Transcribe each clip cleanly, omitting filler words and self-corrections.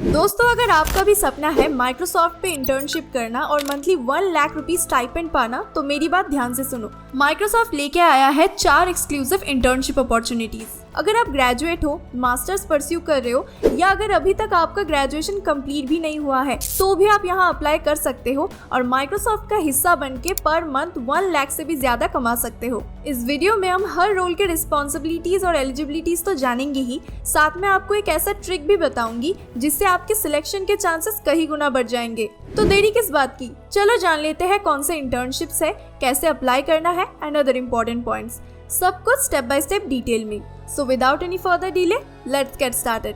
दोस्तों, अगर आपका भी सपना है माइक्रोसॉफ्ट पे इंटर्नशिप करना और मंथली 1 लाख रुपीस स्टाइपेंड पाना, तो मेरी बात ध्यान से सुनो। माइक्रोसॉफ्ट लेके आया है 4 एक्सक्लूसिव इंटर्नशिप अपॉर्चुनिटीज। अगर आप ग्रेजुएट हो, मास्टर्स परस्यू कर रहे हो, या अगर अभी तक आपका ग्रेजुएशन कंप्लीट भी नहीं हुआ है, तो भी आप यहाँ अप्लाई कर सकते हो और माइक्रोसॉफ्ट का हिस्सा बनके पर मंथ 1 लाख से भी ज्यादा कमा सकते हो। इस वीडियो में हम हर रोल के रिस्पॉन्सिबिलिटीज और एलिजिबिलिटीज तो जानेंगे ही, साथ में आपको एक ऐसा ट्रिक भी बताऊंगी जिससे आपके सिलेक्शन के चांसेस कई गुना बढ़ जाएंगे। तो देरी किस बात की, चलो जान लेते हैं कौन से इंटर्नशिप्स है, कैसे अप्लाई करना है एंड अदर इम्पोर्टेंट पॉइंट्स, सब कुछ स्टेप बाय स्टेप डिटेल में। So without any further delay, let's get started.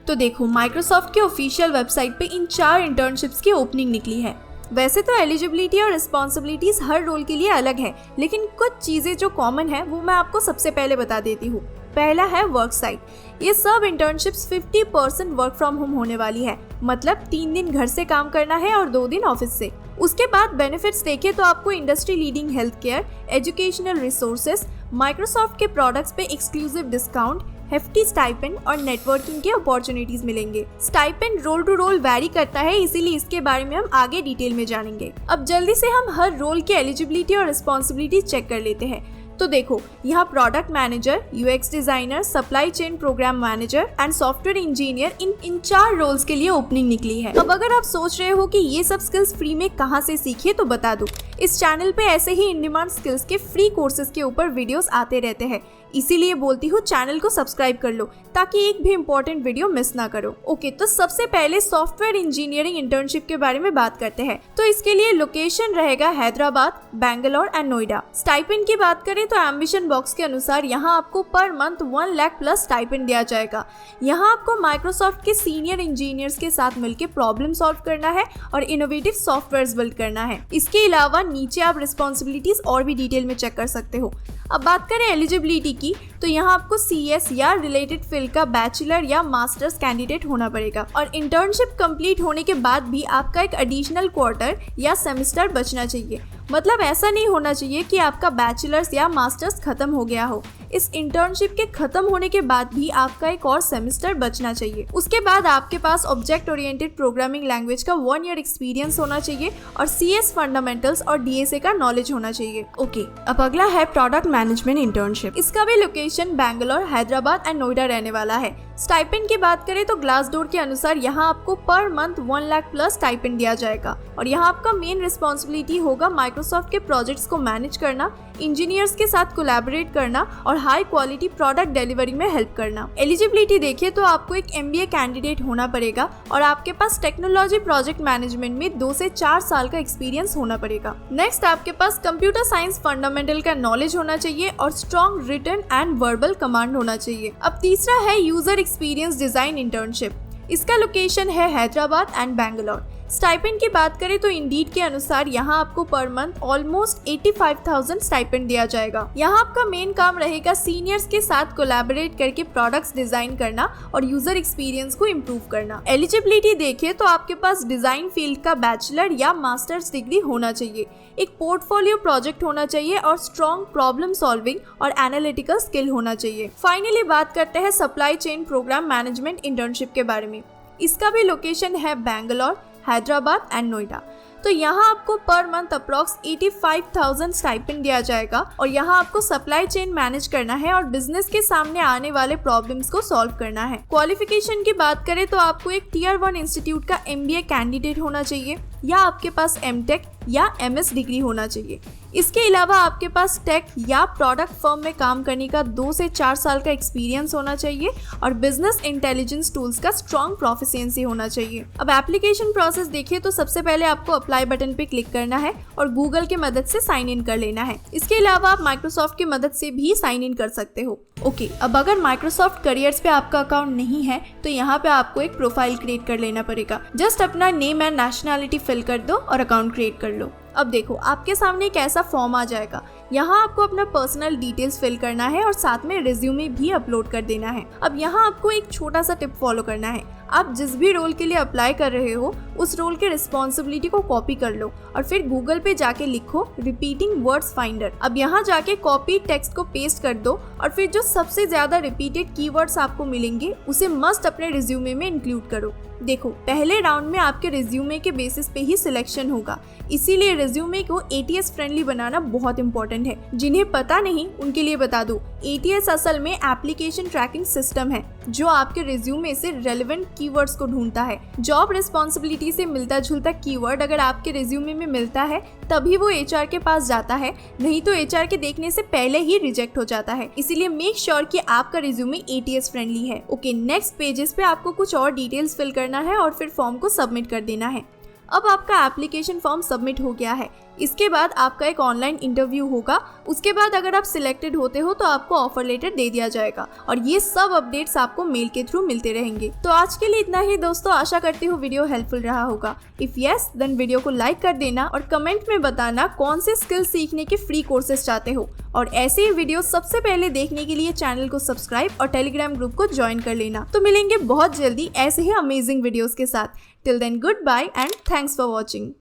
तो देखो, माइक्रोसॉफ्ट के ऑफिशियल वेबसाइट पे इन 4 इंटर्नशिप्स की ओपनिंग निकली है। वैसे तो एलिजिबिलिटी और रिस्पॉन्सिबिलिटीज हर रोल के लिए अलग है, लेकिन कुछ चीजें जो कॉमन है वो मैं आपको सबसे पहले बता देती हूँ। पहला है वर्क साइट। ये सब इंटर्नशिप्स 50% वर्क फ्रॉम होम होने वाली है, मतलब 3 दिन घर से काम करना है और 2 दिन ऑफिस से। उसके बाद बेनिफिट्स देखें तो आपको industry leading health care, educational resources, Microsoft के प्रोडक्ट्स पे एक्सक्लूसिव डिस्काउंट, हेफ्टी स्टाइपेंड और नेटवर्किंग के अपॉर्चुनिटीज मिलेंगे। Stipend role to role vary करता है, इसीलिए इसके बारे में हम आगे डिटेल में जानेंगे। अब जल्दी से हम हर रोल की एलिजिबिलिटी और रिस्पॉन्सिबिलिटी चेक कर लेते हैं। तो देखो, यहाँ product manager, UX designer, supply chain program manager and software engineer, इन 4 रोल्स के लिए ओपनिंग निकली है। अब अगर आप सोच रहे हो कि ये सब स्किल्स फ्री में कहाँ से सीखे, तो बता दूं, इस चैनल पे ऐसे ही इन डिमांड स्किल्स के फ्री कोर्सेज के ऊपर वीडियोस आते रहते हैं, इसीलिए बोलती हूँ चैनल को सब्सक्राइब कर लो ताकि एक भी इम्पोर्टेंट वीडियो मिस ना करो। ओके, तो सबसे पहले सॉफ्टवेयर इंजीनियरिंग इंटर्नशिप के बारे में बात करते हैं। तो इसके लिए लोकेशन रहेगा हैदराबाद, बैंगलोर एंड नोएडा। स्टाइपेंड की बात करें तो एम्बिशन बॉक्स के अनुसार यहाँ आपको per month 1 lakh plus stipend दिया जाएगा। यहाँ आपको माइक्रोसॉफ्ट के सीनियर इंजीनियर्स के साथ मिलकर प्रॉब्लम सॉल्व करना है और इनोवेटिव सॉफ्टवेयर बिल्ड करना है। इसके अलावा नीचे आप रिस्पॉन्सिबिलिटीज और भी डिटेल में चेक कर सकते हो। अब बात करें एलिजिबिलिटी की, तो यहाँ आपको CS या रिलेटेड फील्ड का बैचलर या मास्टर्स कैंडिडेट होना पड़ेगा और इंटर्नशिप कंप्लीट होने के बाद भी आपका एक एडिशनल क्वार्टर या सेमेस्टर बचना चाहिए। मतलब ऐसा नहीं होना चाहिए कि आपका बैचलर्स या मास्टर्स खत्म हो गया हो। इस इंटर्नशिप के खत्म होने के बाद भी आपका एक और सेमेस्टर बचना चाहिए। उसके बाद आपके पास ऑब्जेक्ट ओरिएंटेड प्रोग्रामिंग लैंग्वेज का 1 ईयर एक्सपीरियंस होना चाहिए और CS फंडामेंटल्स और DSA का नॉलेज होना चाहिए। ओके, अब अगला है प्रोडक्ट मैनेजमेंट इंटर्नशिप। इसका भी लोकेशन बैंगलोर, हैदराबाद एंड नोएडा रहने वाला है। स्टाइपेंड की बात करें तो ग्लासडोर के अनुसार यहाँ आपको per month 1 lakh plus stipend दिया जाएगा और यहाँ आपका मेन रिस्पॉन्सिबिलिटी होगा माइक्रोसॉफ्ट के प्रोजेक्ट्स को मैनेज करना, इंजीनियर्स के साथ कोलैबोरेट करना और हाई क्वालिटी प्रोडक्ट डिलीवरी में हेल्प करना। एलिजिबिलिटी देखिए तो आपको एक MBA कैंडिडेट होना पड़ेगा और आपके पास टेक्नोलॉजी प्रोजेक्ट मैनेजमेंट में 2 से 4 साल का एक्सपीरियंस होना पड़ेगा। नेक्स्ट, आपके पास कंप्यूटर साइंस फंडामेंटल का नॉलेज होना चाहिए और strong written and verbal command होना चाहिए। अब तीसरा है यूजर एक्सपीरियंस डिजाइन इंटर्नशिप। इसका लोकेशन है हैदराबाद एंड बैंगलोर। स्टाइपेंड की बात करें तो इंडीड के अनुसार यहाँ आपको पर मंथ ऑलमोस्ट 85,000 स्टाइपेंड दिया जाएगा। यहाँ आपका मेन काम रहेगा सीनियर्स के साथ कोलैबोरेट करके प्रोडक्ट्स डिजाइन करना और यूजर एक्सपीरियंस को इम्प्रूव करना। एलिजिबिलिटी देखें तो आपके पास डिजाइन फील्ड का बैचलर या मास्टर्स डिग्री होना चाहिए, एक पोर्टफोलियो प्रोजेक्ट होना चाहिए और स्ट्रॉन्ग प्रॉब्लम सॉल्विंग और एनालिटिकल स्किल होना चाहिए। फाइनली बात करते हैं supply chain program management internship के बारे में। इसका भी लोकेशन है बैंगलोर, हैदराबाद एंड नोएडा। तो यहाँ आपको पर मंथ अप्रॉक्स 85,000 स्टाइपेंड दिया जाएगा और यहाँ आपको सप्लाई चेन मैनेज करना है और बिजनेस के सामने आने वाले प्रॉब्लम्स को सॉल्व करना है। क्वालिफिकेशन की बात करें तो आपको एक Tier 1 इंस्टीट्यूट का MBA कैंडिडेट होना चाहिए या आपके पास MTech या MS डिग्री होना चाहिए। इसके अलावा आपके पास टेक या प्रोडक्ट फर्म में काम करने का 2 से 4 साल का एक्सपीरियंस होना चाहिए और बिजनेस इंटेलिजेंस टूल्स का स्ट्रॉन्ग प्रोफिशिएंसी होना चाहिए। अब एप्लीकेशन प्रोसेस देखिए तो सबसे पहले आपको अप्लाई बटन पे क्लिक करना है और गूगल की मदद से साइन इन कर लेना है। इसके अलावा आप माइक्रोसॉफ्ट की मदद से भी साइन इन कर सकते हो। ओके, अब अगर माइक्रोसॉफ्ट करियर्स पे आपका अकाउंट नहीं है तो यहाँ पे आपको एक प्रोफाइल क्रिएट कर लेना पड़ेगा। जस्ट अपना नेम एंड नेशनैलिटी फिल कर दो और अकाउंट क्रिएट कर लो। अब देखो, आपके सामने एक ऐसा फॉर्म आ जाएगा। यहाँ आपको अपना पर्सनल डिटेल्स फिल करना है और साथ में रिज्यूमे भी अपलोड कर देना है। अब यहाँ आपको एक छोटा सा टिप फॉलो करना है। आप जिस भी रोल के लिए अप्लाई कर रहे हो उस रोल के रिस्पॉन्सिबिलिटी को कॉपी कर लो और फिर गूगल पे जाके लिखो रिपीटिंग वर्ड्स फाइंडर। अब यहाँ जाके कॉपी टेक्स्ट को पेस्ट कर दो और फिर जो सबसे ज्यादा रिपीटेड कीवर्ड्स आपको मिलेंगे उसे मस्ट अपने रिज्यूमे में इंक्लूड करो। देखो, पहले राउंड में आपके रिज्यूमे के बेसिस पे ही सिलेक्शन होगा, इसीलिए रिज्यूमे को ATS फ्रेंडली बनाना बहुत इंपॉर्टेंट है। जिन्हें पता नहीं उनके लिए बता दूं, ATS असल में एप्लीकेशन ट्रैकिंग सिस्टम है जो आपके रिज्यूमे से रेलेवेंट कीवर्ड्स को ढूंढता है। जॉब रिस्पॉन्सिबिलिटी से मिलता जुलता कीवर्ड अगर आपके रिज्यूमे में मिलता है तभी वो HR के पास जाता है, नहीं तो HR के देखने से पहले ही रिजेक्ट हो जाता है। इसीलिए मेक श्योर कि आपका रिज्यूमे ATS फ्रेंडली है। ओके, नेक्स्ट पेजेस पे आपको कुछ और डिटेल्स फिल करना है और फिर फॉर्म को सबमिट कर देना है। अब आपका एप्लीकेशन फॉर्म सबमिट हो गया है। इसके बाद आपका एक ऑनलाइन इंटरव्यू होगा। उसके बाद अगर आप सिलेक्टेड होते हो तो आपको ऑफर लेटर दे दिया जाएगा और ये सब अपडेट्स आपको मेल के थ्रू मिलते रहेंगे। तो आज के लिए इतना ही दोस्तों, आशा करती हूँ वीडियो हेल्पफुल रहा होगा। इफ यस देन वीडियो को लाइक कर देना और कमेंट में बताना कौन से स्किल सीखने के फ्री कोर्सेज चाहते हो। और ऐसे ही वीडियो सबसे पहले देखने के लिए चैनल को सब्सक्राइब और टेलीग्राम ग्रुप को ज्वाइन कर लेना। तो मिलेंगे बहुत जल्दी ऐसे ही अमेजिंग वीडियोस के साथ। Till then goodbye and thanks for watching.